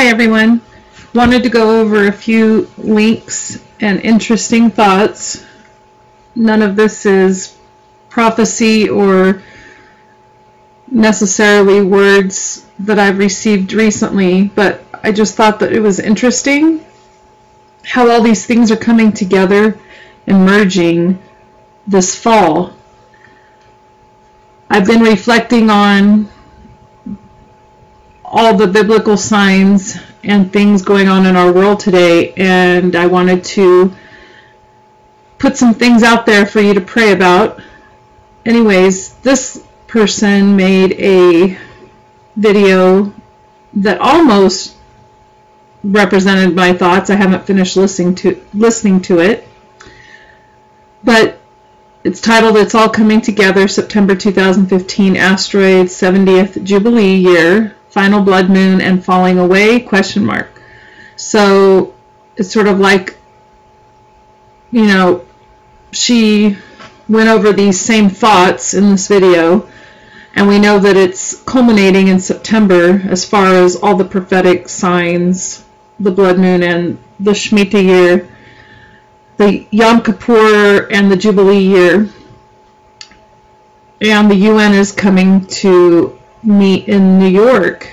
Hi everyone. Wanted to go over a few links and interesting thoughts. None of this is prophecy or necessarily words that I've received recently, but I just thought that it was interesting how all these things are coming together and merging this fall. I've been reflecting on all the biblical signs and things going on in our world today, and I wanted to put some things out there for you to pray about. Anyways, this person made a video that almost represented my thoughts. I haven't finished listening to it, but it's titled "It's All Coming Together, September 2015, Asteroid 70th Jubilee Year, Final Blood Moon and Falling Away?" So it's sort of like, you know, she went over these same thoughts in this video, and we know that it's culminating in September as far as all the prophetic signs, the blood moon and the Shemitah year, the Yom Kippur and the Jubilee year, and the UN is coming to meet in New York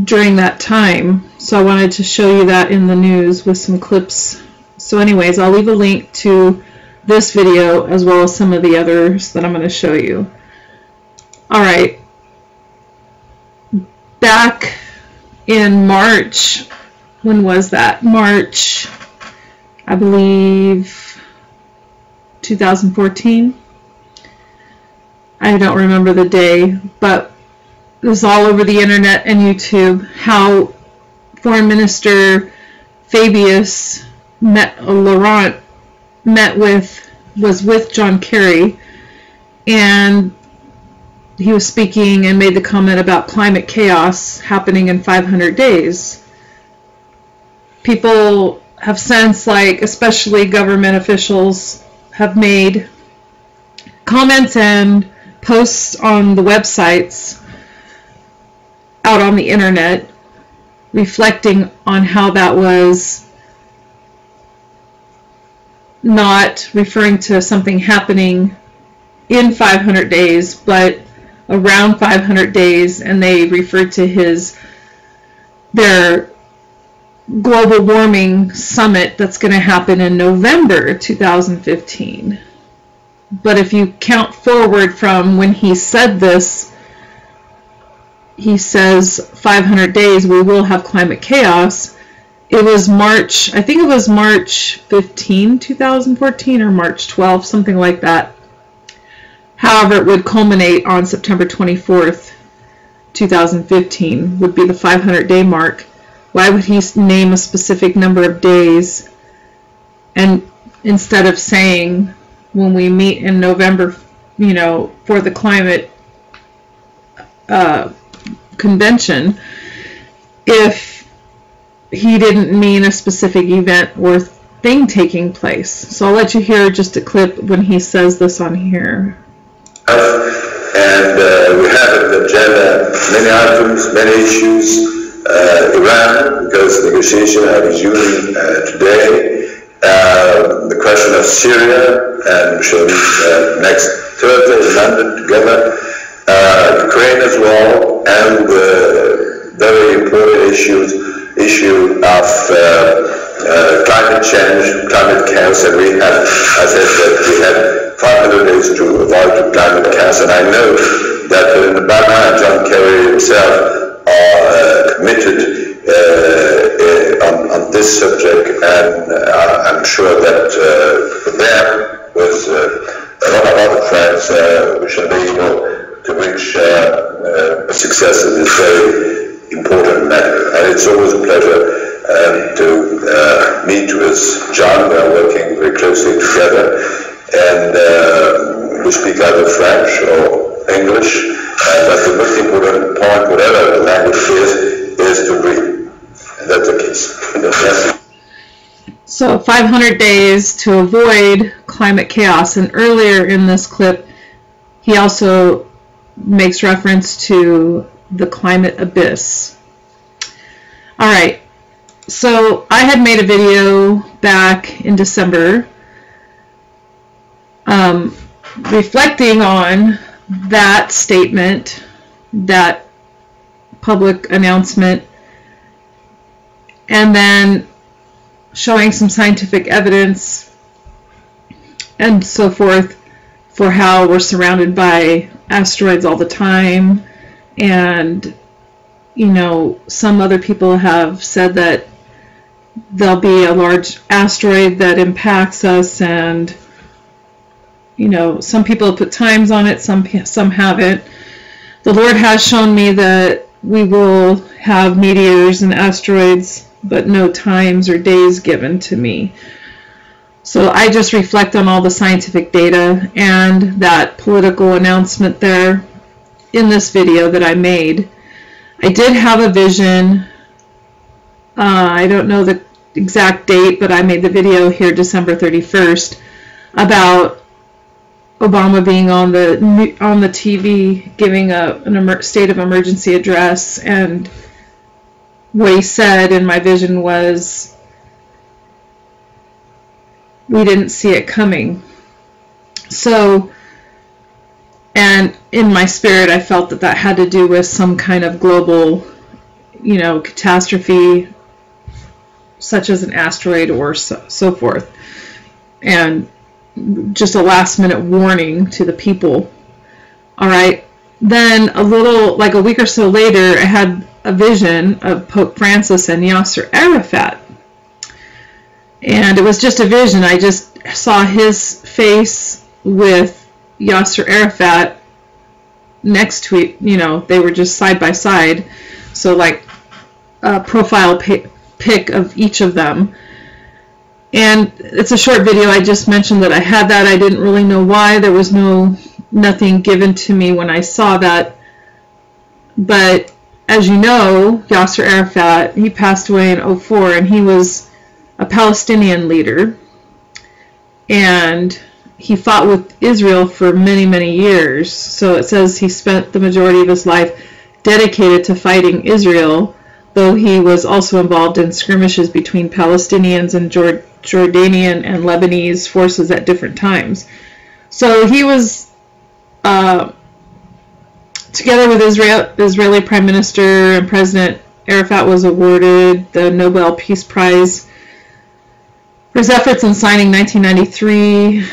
during that time. So I wanted to show you that in the news with some clips. So anyways, I'll leave a link to this video as well as some of the others that I'm going to show you. Alright, back in March, when was that? March, I believe 2014. I don't remember the day, but it was all over the internet and YouTube how Foreign Minister Fabian Laurent was with John Kerry, and he was speaking and made the comment about climate chaos happening in 500 days. People have since, like especially government officials, have made comments and posts on the websites out on the internet reflecting on how that was not referring to something happening in 500 days, but around 500 days, and they referred to their global warming summit that's going to happen in November 2015. But if you count forward from when he said this, he says 500 days we will have climate chaos. It was March, I think it was March 15, 2014 or March 12, something like that. However, it would culminate on September 24th, 2015 would be the 500-day mark. Why would he name a specific number of days, and instead of saying when we meet in November, you know, for the climate convention, if he didn't mean a specific event or thing taking place? So I'll let you hear just a clip when he says this on here. And we have in the agenda many items, many issues. Iran, because negotiations are resuming today. The question of Syria, and we shall meet next Thursday in London together. Ukraine as well, and the very important issue of climate change, climate chaos, and we have, I said that we had 500 days to avoid climate chaos, and I know that Obama and John Kerry himself are committed on this subject, and I'm sure that for them, with a lot of other friends, we shall be able to reach a success in this very important matter. And it's always a pleasure to meet with John. We are working very closely together, and we speak either French or English. But the most important point, whatever the language is to read. And that's the case. So 500 days to avoid climate chaos. And earlier in this clip, he also makes reference to the climate abyss. Alright, so I had made a video back in December reflecting on that statement, that public announcement, and then showing some scientific evidence and so forth for how we're surrounded by asteroids all the time. And you know, some other people have said that there'll be a large asteroid that impacts us, and you know, some people put times on it, some haven't. The Lord has shown me that we will have meteors and asteroids, but no times or days given to me. So I just reflect on all the scientific data and that political announcement there in this video that I made. I did have a vision. I don't know the exact date, but I made the video here December 31st about Obama being on the TV giving a state of emergency address, and what he said in my vision was, we didn't see it coming. So, and in my spirit I felt that that had to do with some kind of global, you know, catastrophe such as an asteroid or so forth, and just a last minute warning to the people. Alright, then like a week or so later, I had a vision of Pope Francis and Yasser Arafat, and it was just a vision. I just saw his face with Yasser Arafat next to it, you know, they were just side by side, so like a profile pic of each of them. And it's a short video. I just mentioned that I had that. I didn't really know why. There was nothing given to me when I saw that. But as you know, Yasser Arafat, he passed away in 2004, and he was a Palestinian leader. And he fought with Israel for many, many years. So it says he spent the majority of his life dedicated to fighting Israel, though he was also involved in skirmishes between Palestinians and Jordanian and Lebanese forces at different times. So he was together with Israeli Prime Minister and President Arafat was awarded the Nobel Peace Prize for his efforts in signing 1993.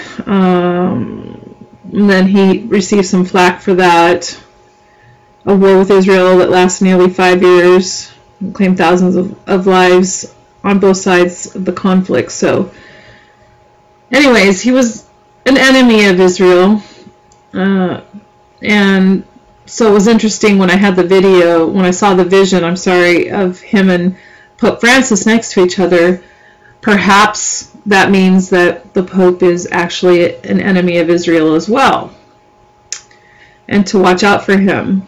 And then he received some flack for that. A war with Israel that lasted nearly 5 years, claimed thousands of lives on both sides of the conflict. So anyways, he was an enemy of Israel, and so it was interesting when I had the video, when I saw the vision, of him and Pope Francis next to each other. Perhaps that means that the Pope is actually an enemy of Israel as well, and to watch out for him.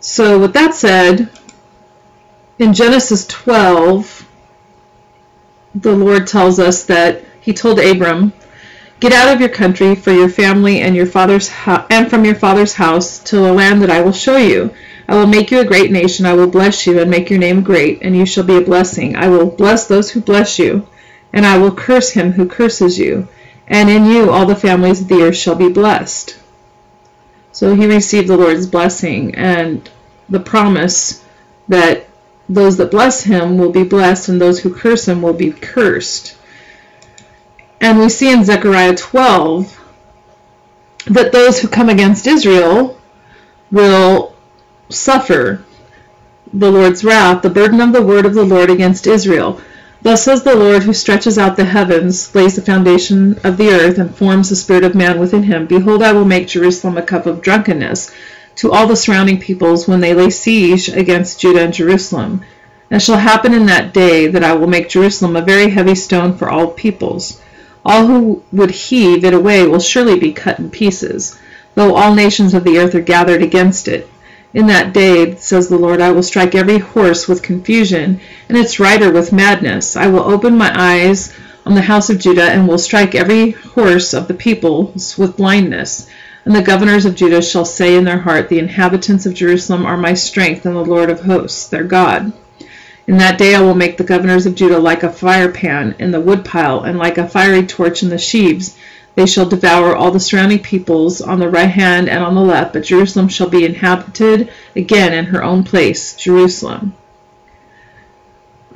So with that said, in Genesis 12, the Lord tells us that he told Abram, "Get out of your country, for your family and your father's and from your father's house, to a land that I will show you. I will make you a great nation. I will bless you and make your name great, and you shall be a blessing. I will bless those who bless you, and I will curse him who curses you. And in you all the families of the earth shall be blessed." So he received the Lord's blessing and the promise that those that bless him will be blessed, and those who curse him will be cursed. And we see in Zechariah 12 that those who come against Israel will suffer the Lord's wrath, the burden of the word of the Lord against Israel. Thus says the Lord, who stretches out the heavens, lays the foundation of the earth, and forms the spirit of man within him. Behold, I will make Jerusalem a cup of drunkenness to all the surrounding peoples when they lay siege against Judah and Jerusalem. And it shall happen in that day that I will make Jerusalem a very heavy stone for all peoples. All who would heave it away will surely be cut in pieces, though all nations of the earth are gathered against it. In that day, says the Lord, I will strike every horse with confusion, and its rider with madness. I will open my eyes on the house of Judah, and will strike every horse of the peoples with blindness. And the governors of Judah shall say in their heart, the inhabitants of Jerusalem are my strength, and the Lord of hosts, their God. In that day I will make the governors of Judah like a fire pan in the woodpile, and like a fiery torch in the sheaves. They shall devour all the surrounding peoples on the right hand and on the left, but Jerusalem shall be inhabited again in her own place, Jerusalem.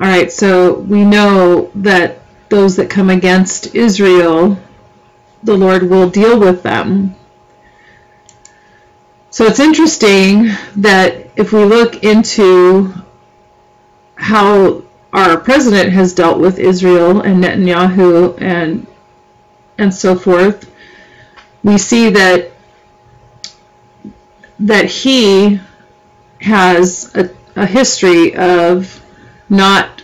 Alright, so we know that those that come against Israel, the Lord will deal with them. So it's interesting that if we look into how our president has dealt with Israel and Netanyahu and so forth, we see that he has a history of not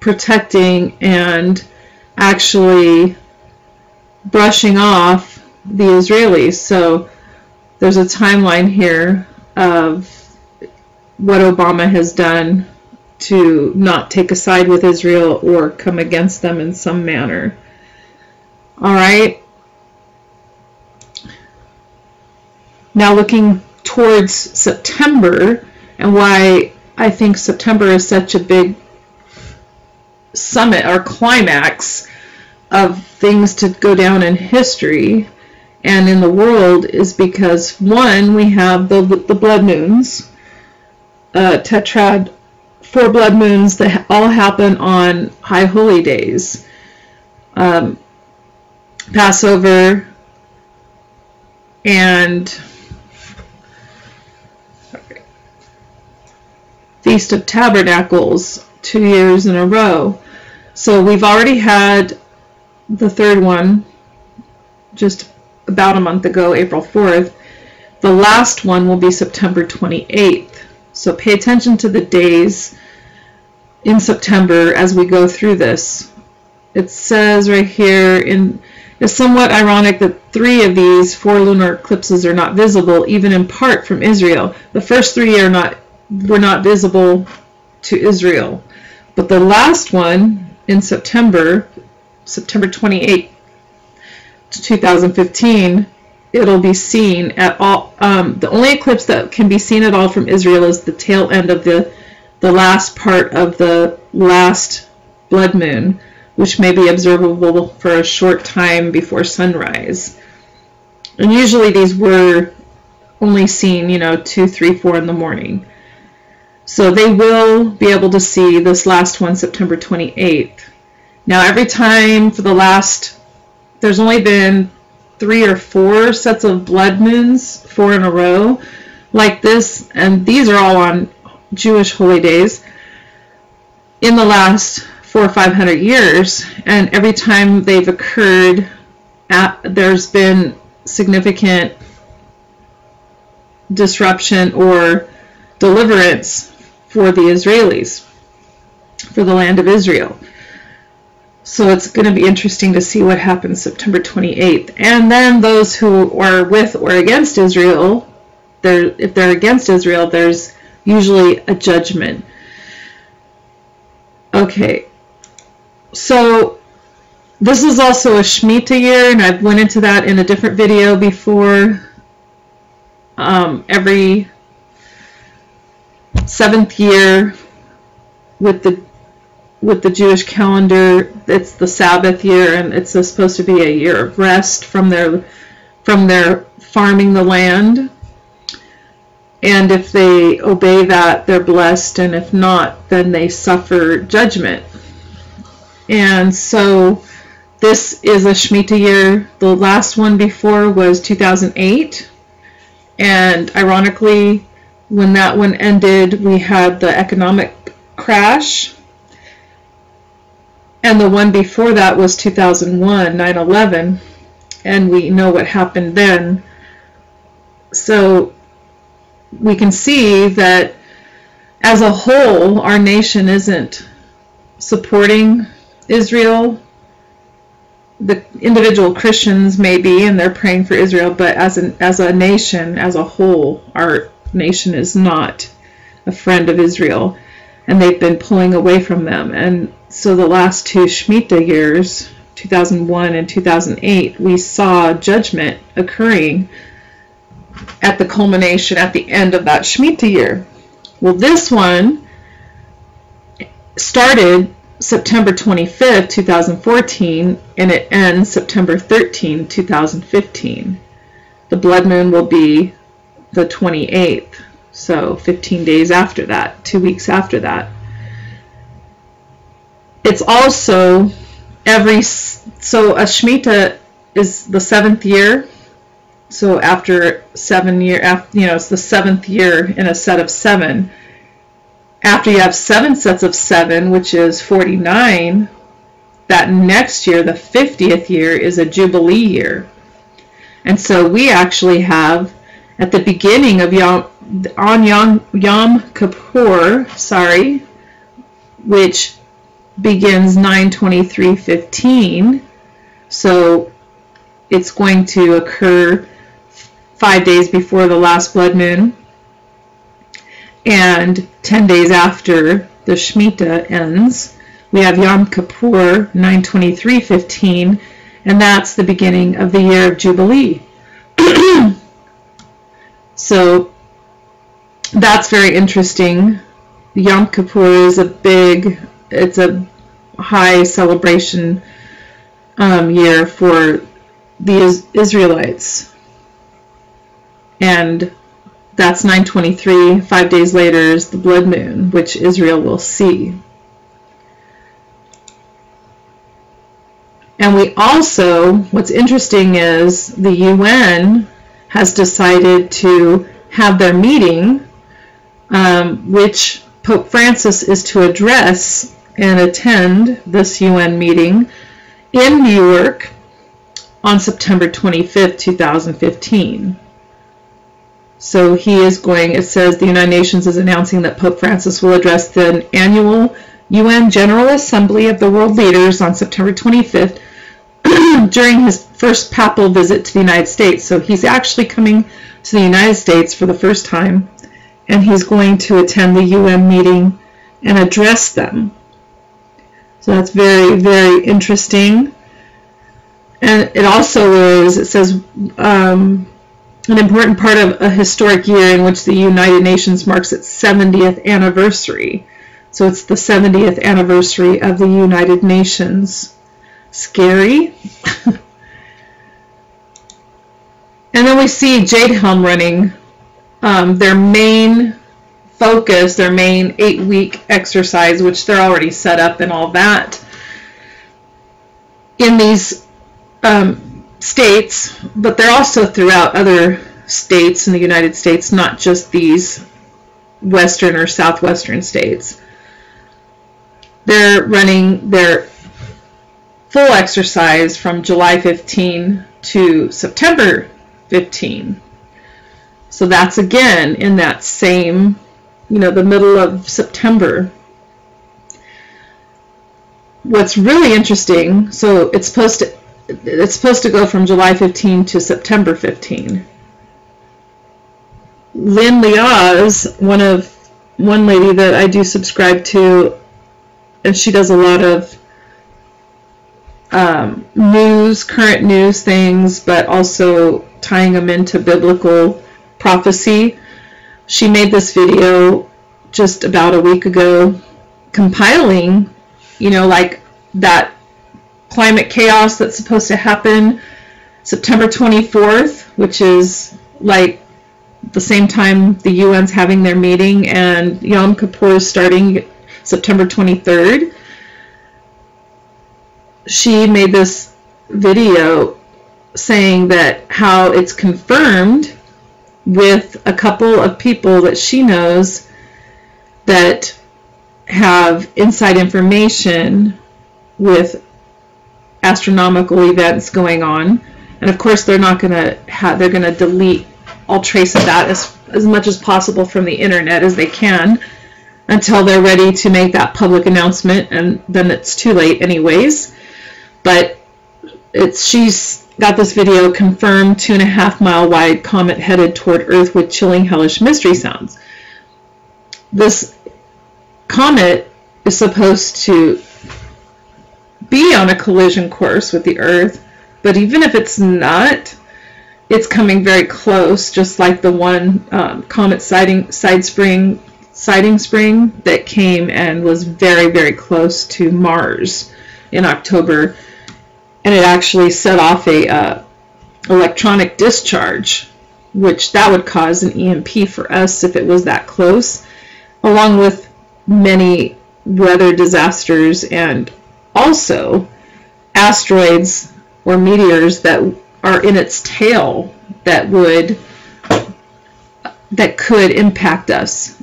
protecting and actually brushing off the Israelis. So there's a timeline here of what Obama has done to not take a side with Israel or come against them in some manner. All right. Now looking towards September, and why I think September is such a big summit or climax of things to go down in history and in the world, is because, one, we have the blood moons, tetrad, 4 blood moons that all happen on high holy days. Passover and Feast of Tabernacles 2 years in a row. So we've already had the third one just about a month ago, April 4th. The last one will be September 28th. So pay attention to the days in September as we go through this. It says right here, it's somewhat ironic that 3 of these 4 lunar eclipses are not visible, even in part from Israel. The first 3 were not visible to Israel. But the last one in September 28, 2015, it'll be seen at all. The only eclipse that can be seen at all from Israel is the tail end of the last part of the last blood moon, which may be observable for a short time before sunrise. And usually these were only seen, 2, 3, 4 in the morning. So they will be able to see this last one, September 28th. Now every time for the last, there's only been 3 or 4 sets of blood moons, 4 in a row like this, and these are all on Jewish holy days in the last 400 or 500 years, and every time they've occurred, there's been significant disruption or deliverance for the Israelis, for the land of Israel. So it's going to be interesting to see what happens September 28th. And then those who are with or against Israel, if they're against Israel, there's usually a judgment. Okay, so this is also a Shemitah year, and I've went into that in a different video before. Every 7th year with the Jewish calendar, it's the Sabbath year, and it's supposed to be a year of rest from their farming the land. And if they obey that, they're blessed, and if not, then they suffer judgment. And so this is a Shemitah year. The last one before was 2008, and ironically, when that one ended, we had the economic crash. And the one before that was 2001, 9/11, and we know what happened then. So we can see that as a whole, our nation isn't supporting Israel. The individual Christians may be, and they're praying for Israel, but as a nation, as a whole, our nation is not a friend of Israel, and they've been pulling away from them. And so the last 2 Shemitah years 2001 and 2008, we saw judgment occurring at the culmination, at the end of that Shemitah year. Well, this one started September 25th, 2014, and it ends September 13, 2015. The blood moon will be the 28th, so 15 days after that, 2 weeks after that. It's also so a Shemitah is the 7th year. So after 7 years, it's the 7th year in a set of 7. After you have 7 sets of 7, which is 49, that next year, the 50th year, is a Jubilee year. And so we actually have, at the beginning of Yom Kippur, which begins 9/23/15, so it's going to occur 5 days before the last blood moon and 10 days after the Shemitah ends. We have Yom Kippur 9/23/15, and that's the beginning of the year of Jubilee. So that's very interesting. Yom Kippur is it's a high celebration year for the Israelites. And that's 9/23. 5 days later is the blood moon, which Israel will see. And we also, what's interesting is the UN has decided to have their meeting, which Pope Francis is to address and attend this UN meeting in New York on September 25th, 2015. So he is going, it says the United Nations is announcing that Pope Francis will address the annual UN General Assembly of the World Leaders on September 25th during his first papal visit to the United States. So he's actually coming to the United States for the first time, and he's going to attend the UN meeting and address them. So that's very, very interesting. And it also is, it says, an important part of a historic year in which the United Nations marks its 70th anniversary. So it's the 70th anniversary of the United Nations. Scary. And then we see Jade Helm running their main focus, their main 8-week exercise, which they're already set up and all that, in these states, but they're also throughout other states in the United States, not just these western or southwestern states. They're running their full exercise from July 15 to September 15. So that's again in that same, the middle of September. What's really interesting, so it's supposed to go from July 15 to September 15. Lynn Liaz, one lady that I do subscribe to, and she does a lot of current news things, but also tying them into biblical prophecy. She made this video just about a week ago, compiling, like that climate chaos that's supposed to happen September 24th, which is like the same time the UN's having their meeting, and Yom Kippur is starting September 23rd. She made this video saying that how it's confirmed with a couple of people that she knows that have inside information with astronomical events going on, and of course they're going to delete all trace of that as much as possible from the internet as they can until they're ready to make that public announcement, and then it's too late anyways. But she's got this video, confirmed 2.5 mile wide comet headed toward Earth with chilling hellish mystery sounds. This comet is supposed to be on a collision course with the Earth, but even if it's not, it's coming very close, just like the one comet sighting spring that came and was very, very close to Mars in October, and it actually set off a electronic discharge, which that would cause an EMP for us if it was that close, along with many weather disasters and also asteroids or meteors that are in its tail that could impact us,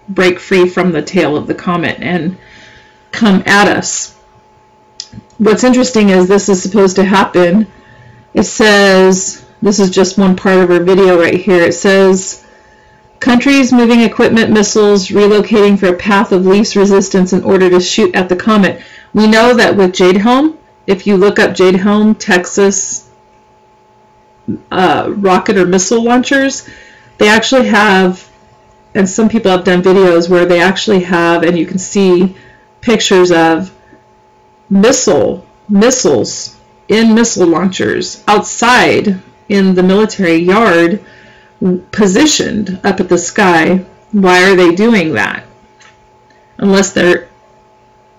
break free from the tail of the comet and come at us. What's interesting is this is supposed to happen. It says, this is just one part of our video right here. It says, countries moving equipment, missiles, relocating for a path of least resistance in order to shoot at the comet. We know that with Jade Helm, if you look up Jade Helm, Texas rocket or missile launchers, they actually have, and some people have done videos where they actually have, and you can see pictures of missiles in missile launchers outside in the military yard, positioned up at the sky. Why are they doing that? Unless they're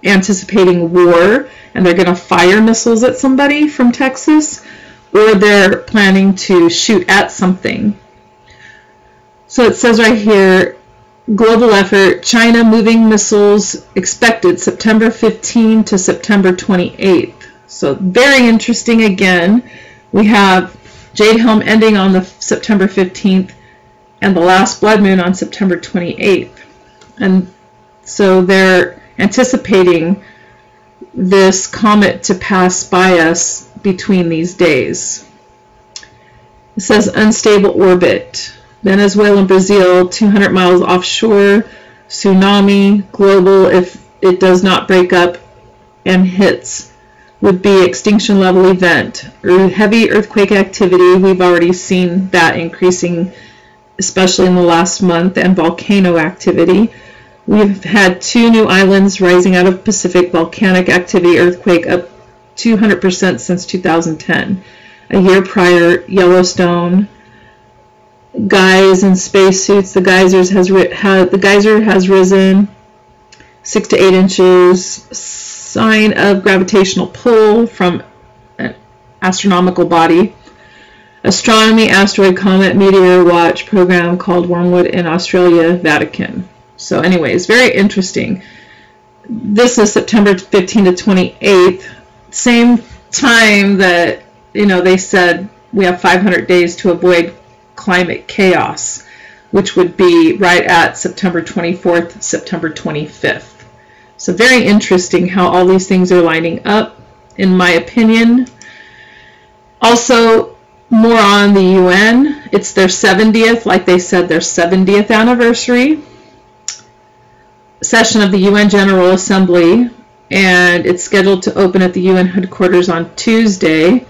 anticipating war and they're going to fire missiles at somebody from Texas, or they're planning to shoot at something. So it says right here, global effort, China moving missiles expected September 15 to September 28th. So very interesting again. We have Jade Helm ending on the September 15th and the last blood moon on September 28th. And so they're anticipating this comet to pass by us between these days. It says unstable orbit. Venezuela and Brazil, 200 miles offshore, tsunami, global if it does not break up and hits, would be extinction level event. Heavy earthquake activity, we've already seen that increasing, especially in the last month, and volcano activity. We've had 2 new islands rising out of Pacific volcanic activity, earthquake up 200% since 2010. A year prior, Yellowstone, guys in spacesuits, the geyser has risen 6 to 8 inches, sign of gravitational pull from an astronomical body. Astronomy, asteroid, comet, meteor watch program called Wormwood in Australia, Vatican. So anyways, very interesting. This is September 15 to 28th, same time that, you know, they said we have 500 days to avoid climate chaos, which would be right at September 24th, September 25th. So very interesting how all these things are lining up, in my opinion. Also, more on the UN. It's their 70th, like they said, their 70th anniversary session of the UN General Assembly, and it's scheduled to open at the UN headquarters on Tuesday,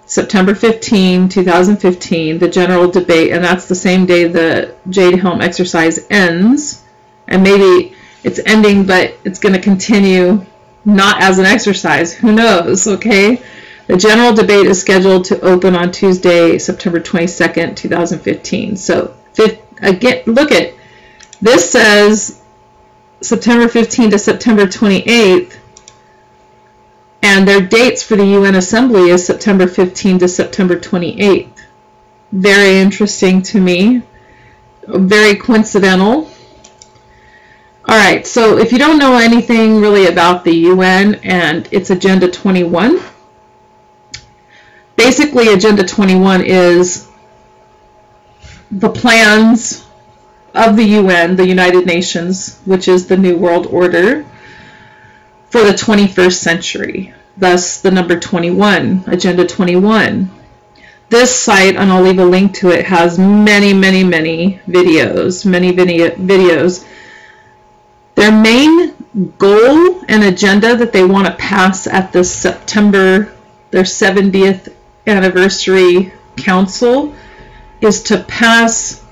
September 15, 2015, the general debate, and that's the same day the Jade Helm exercise ends. And maybe it's ending, but it's going to continue not as an exercise. Who knows, okay? The general debate is scheduled to open on Tuesday, September 22nd, 2015. So, again, look at this, says September 15 to September 28th, and their dates for the UN Assembly is September 15 to September 28th. Very interesting to me. Very coincidental. Alright, so if you don't know anything really about the UN and its Agenda 21, basically Agenda 21 is the plans of the UN, the United Nations, which is the New World Order, for the 21st century. Thus, the number 21, Agenda 21. This site, and I'll leave a link to it, has many videos. Their main goal and agenda that they want to pass at the September, their 70th anniversary council, is to pass,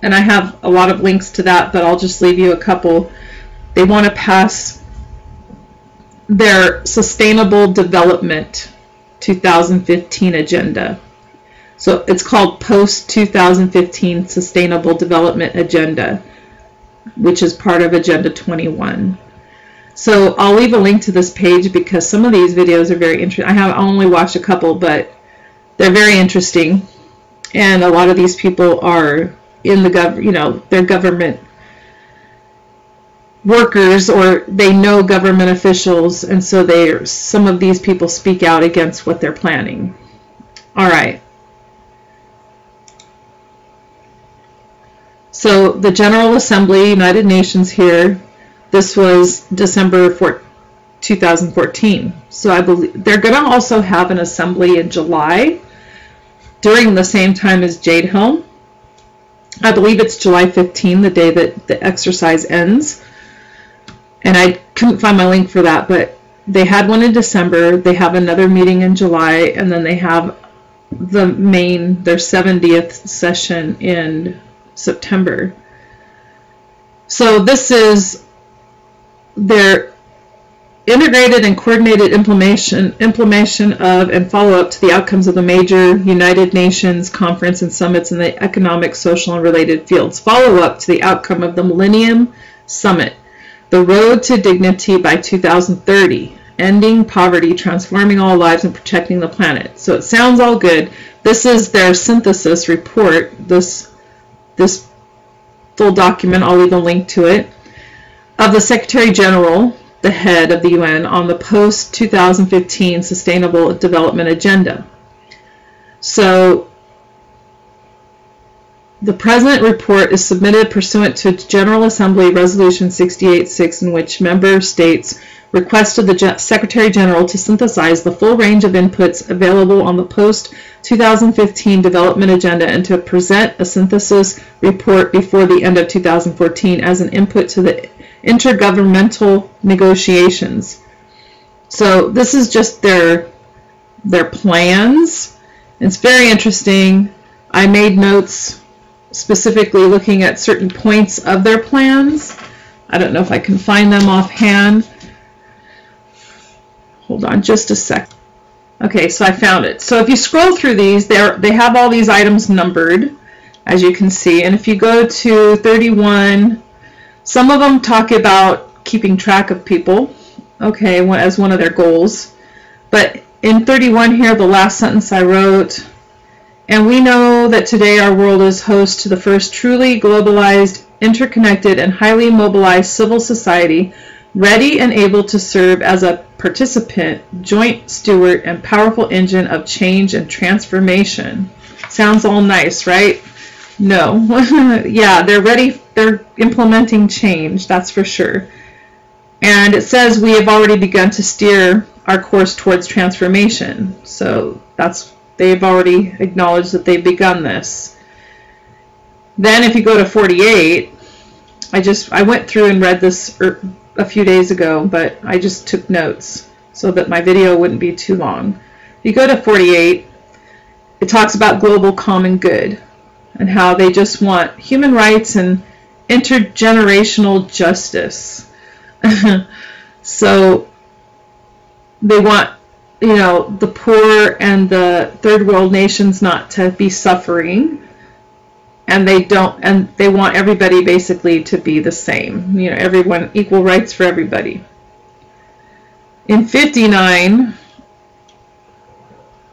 and I have a lot of links to that, but I'll just leave you a couple. They want to pass their Sustainable Development 2015 agenda. So it's called Post-2015 Sustainable Development Agenda, which is part of Agenda 21. So I'll leave a link to this page because some of these videos are very interesting. I have only watched a couple, but they're very interesting. And a lot of these people are in the they're government workers, or they know government officials, and so some of these people speak out against what they're planning. All right. So the General Assembly, United Nations here, this was December 2014. So I believe they're going to also have an assembly in July during the same time as Jade Helm. I believe it's July 15, the day that the exercise ends. And I couldn't find my link for that, but they had one in December. They have another meeting in July, and then they have their 70th session in September. So this is their integrated and coordinated implementation of and follow-up to the outcomes of the major United Nations conference and summits in the economic, social, and related fields. Follow-up to the outcome of the Millennium Summit, the Road to Dignity by 2030, Ending Poverty, Transforming All Lives, and Protecting the Planet. So it sounds all good. This is their synthesis report, this full document. I'll leave a link to it, of the Secretary General, the head of the UN, on the post-2015 Sustainable Development Agenda. So the present report is submitted pursuant to General Assembly Resolution 68-6, in which member states requested the Secretary General to synthesize the full range of inputs available on the post-2015 development agenda and to present a synthesis report before the end of 2014 as an input to the intergovernmental negotiations. So this is just their plans. It's very interesting. I made notes specifically looking at certain points of their plans. I don't know if I can find them offhand. Hold on just a sec. Okay, so I found it. So if you scroll through these, they have all these items numbered, as you can see. And if you go to 31, some of them talk about keeping track of people, okay, as one of their goals. But in 31 here, the last sentence I wrote, and we know that today our world is host to the first truly globalized, interconnected, and highly mobilized civil society, ready and able to serve as a participant, joint steward, and powerful engine of change and transformation. Sounds all nice, right? No. Yeah, they're ready. They're implementing change, that's for sure. And it says we have already begun to steer our course towards transformation. So they've already acknowledged that they've begun this. Then if you go to 48, I went through and read this a few days ago, but I just took notes so that my video wouldn't be too long. If you go to 48, it talks about global common good and how they just want human rights and intergenerational justice. So they want, the poor and the third world nations not to be suffering, and they want everybody basically to be the same. Everyone, equal rights for everybody. In 59,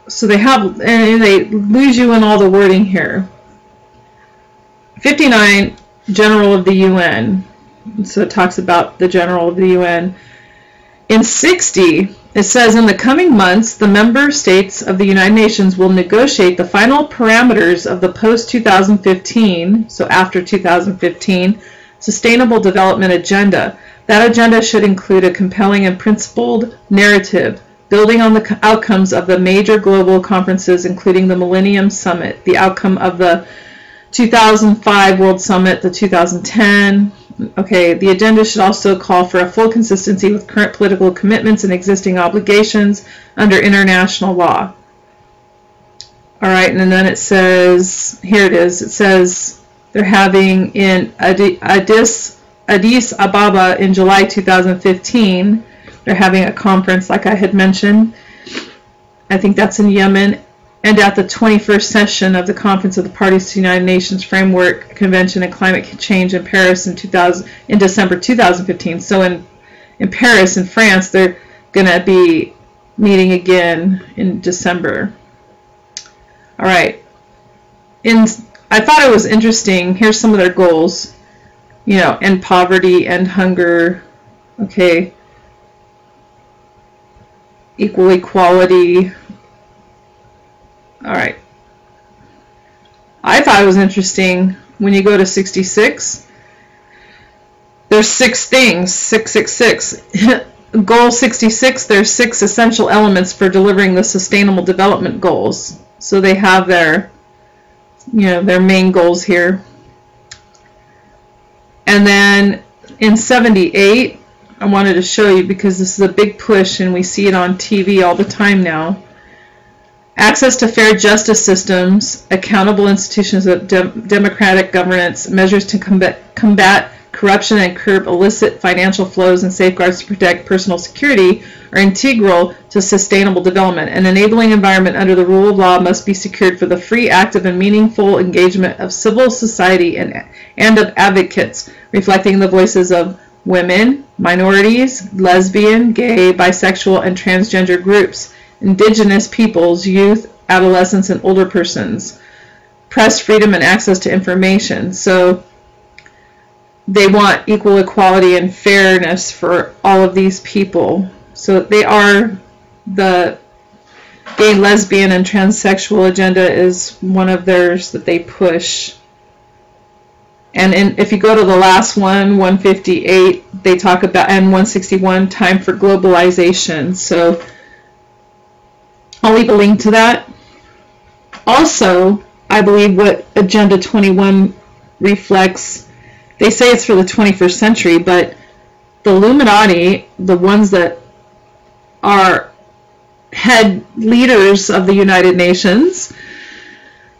so they lose you in all the wording here. 59, General of the UN. So it talks about the General of the UN. In 60, it says, in the coming months, the member states of the United Nations will negotiate the final parameters of the post-2015, so after 2015, Sustainable Development Agenda. That agenda should include a compelling and principled narrative, building on the outcomes of the major global conferences, including the Millennium Summit, the outcome of the 2005 World Summit, the 2010. Okay, the agenda should also call for a full consistency with current political commitments and existing obligations under international law. All right, and then it says, here it is, it says they're having in Addis Ababa in July 2015, They're having a conference, like I had mentioned. I think that's in Yemen. And at the 21st session of the Conference of the Parties to the United Nations Framework Convention on Climate Change in Paris in December 2015. So in Paris, in France, they're going to be meeting again in December. All right. I thought it was interesting. Here's some of their goals. You know, end poverty, end hunger. Okay. Equal equality. All right. I thought it was interesting when you go to 66. There's 6 things. 666. Goal 66. There's 6 essential elements for delivering the Sustainable Development Goals. So they have their, you know, their main goals here. And then in 78, I wanted to show you because this is a big push and we see it on TV all the time now. Access to fair justice systems, accountable institutions of democratic governance, measures to combat corruption and curb illicit financial flows, and safeguards to protect personal security are integral to sustainable development. An enabling environment under the rule of law must be secured for the free, active, and meaningful engagement of civil society and of advocates, reflecting the voices of women, minorities, lesbian, gay, bisexual, and transgender groups, indigenous peoples, youth, adolescents, and older persons, press freedom and access to information. So they want equal equality and fairness for all of these people. So they are, the gay, lesbian, and transsexual agenda is one of theirs that they push. And if you go to the last one, 158, they talk about, and 161, time for globalization. So I'll leave a link to that. Also, I believe what Agenda 21 reflects, they say it's for the 21st century, but the Illuminati, the ones that are head leaders of the United Nations,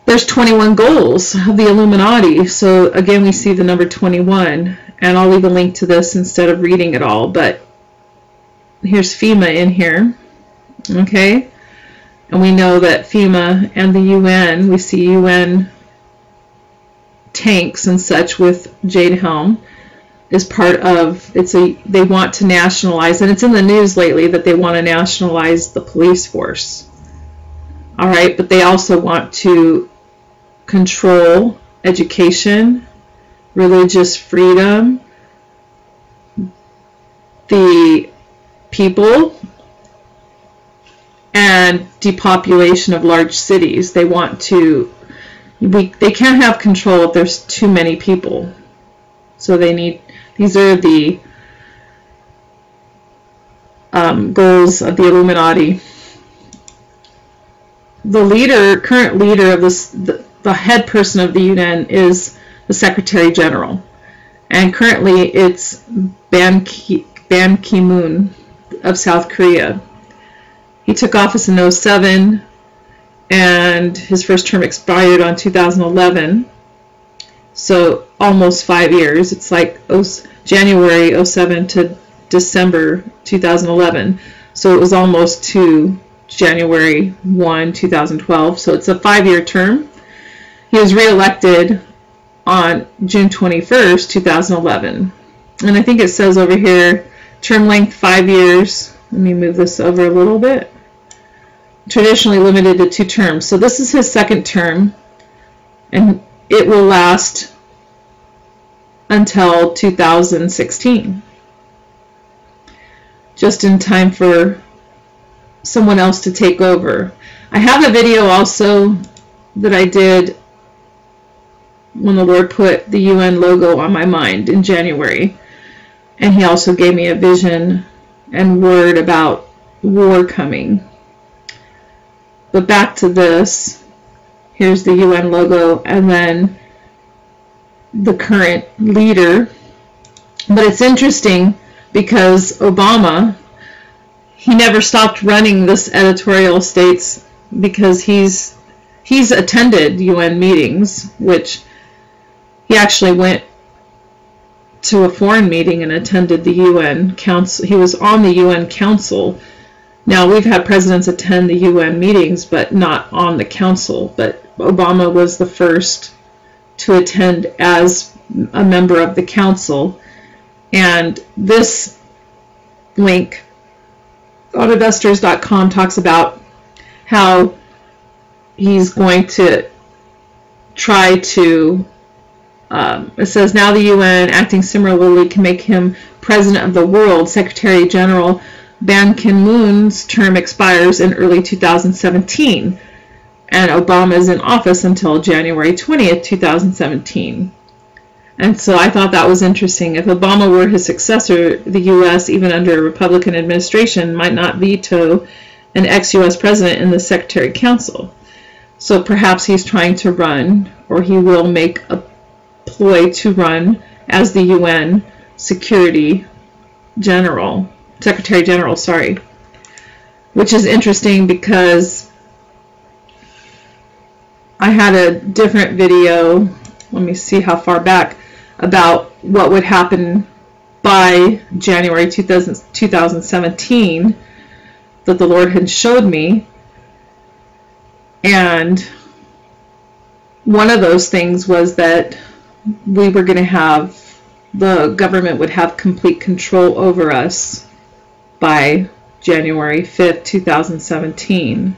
there's 21 goals of the Illuminati. So again, we see the number 21, and I'll leave a link to this instead of reading it all, but here's FEMA in here, okay? And we know that FEMA and the UN, we see UN tanks and such with Jade Helm, is part of, they want to nationalize, and it's in the news lately that they want to nationalize the police force. All right, but they also want to control education, religious freedom, the people, and depopulation of large cities. They want to, they can't have control if there's too many people. So they need, these are the goals of the Illuminati. The leader, current leader of this, the head person of the UN is the Secretary General. And currently it's Ban Ki-moon of South Korea. He took office in 2007, and his first term expired on 2011. So almost 5 years. It's like January 2007 to December 2011. So it was almost to January 1, 2012. So it's a 5-year term. He was re-elected on June 21st, 2011. And I think it says over here, term length 5 years. Let me move this over a little bit. Traditionally limited to 2 terms. So this is his second term, and it will last until 2016. Just in time for someone else to take over. I have a video also that I did when the Lord put the UN logo on my mind in January. And he also gave me a vision and word about war coming. But back to this. Here's the UN logo and then the current leader. But it's interesting because Obama, he never stopped running this editorial states because he's attended UN meetings, which he actually went to a foreign meeting and attended the UN Council. He was on the UN Council. Now, we've had presidents attend the UN meetings, but not on the council. But Obama was the first to attend as a member of the council. And this link on investors.com talks about how he's going to try to, it says, now the UN, acting similarly, can make him president of the world. Secretary General Ban Ki-moon's term expires in early 2017, and Obama is in office until January 20th, 2017. And so I thought that was interesting. If Obama were his successor, the U.S., even under a Republican administration, might not veto an ex-U.S. president in the Secretary Council. So perhaps he's trying to run, or he will make a ploy to run as the UN Secretary General, which is interesting because I had a different video, let me see how far back, about what would happen by January 2017 that the Lord had showed me. And one of those things was that we were going to have, the government would have complete control over us by January 5th, 2017.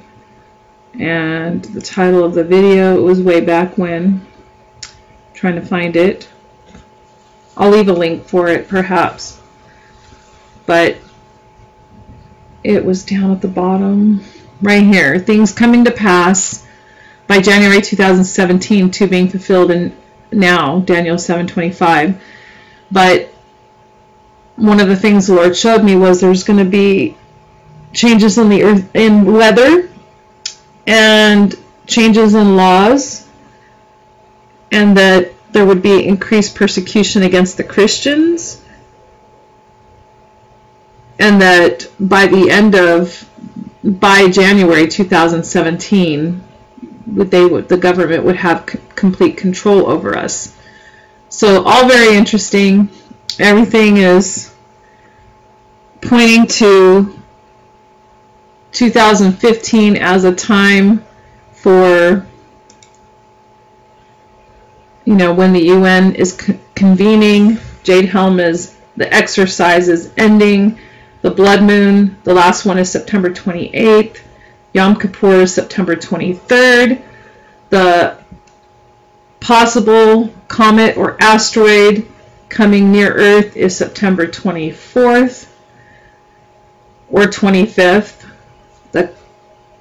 And the title of the video, it was way back when. I'm trying to find it. I'll leave a link for it perhaps. But it was down at the bottom. Right here, things coming to pass by January 2017 to being fulfilled in now, Daniel 7:25. But one of the things the Lord showed me was there's going to be changes in the earth, in weather, and changes in laws, and that there would be increased persecution against the Christians, and that by January 2017, the government would have complete control over us. So all very interesting. Everything is pointing to 2015 as a time for, when the UN is convening. Jade Helm is, the exercise is ending. The blood moon, the last one, is September 28th. Yom Kippur is September 23rd. The possible comet or asteroid coming near Earth is September 24th or 25th.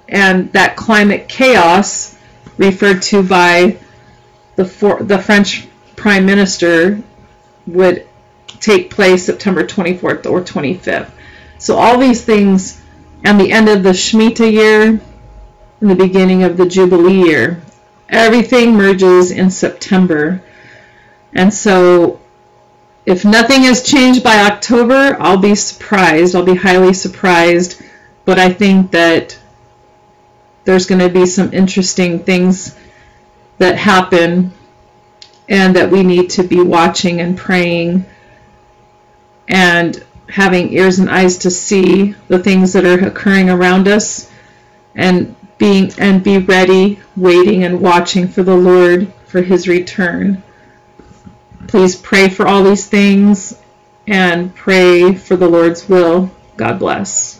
And that climate chaos referred to by the French Prime Minister would take place September 24th or 25th. So all these things, and the end of the Shemitah year and the beginning of the Jubilee year, everything merges in September. And so if nothing has changed by October, I'll be surprised. I'll be highly surprised. But I think that there's going to be some interesting things that happen, and that we need to be watching and praying and having ears and eyes to see the things that are occurring around us, and be ready, waiting and watching for the Lord for his return. Please pray for all these things and pray for the Lord's will. God bless.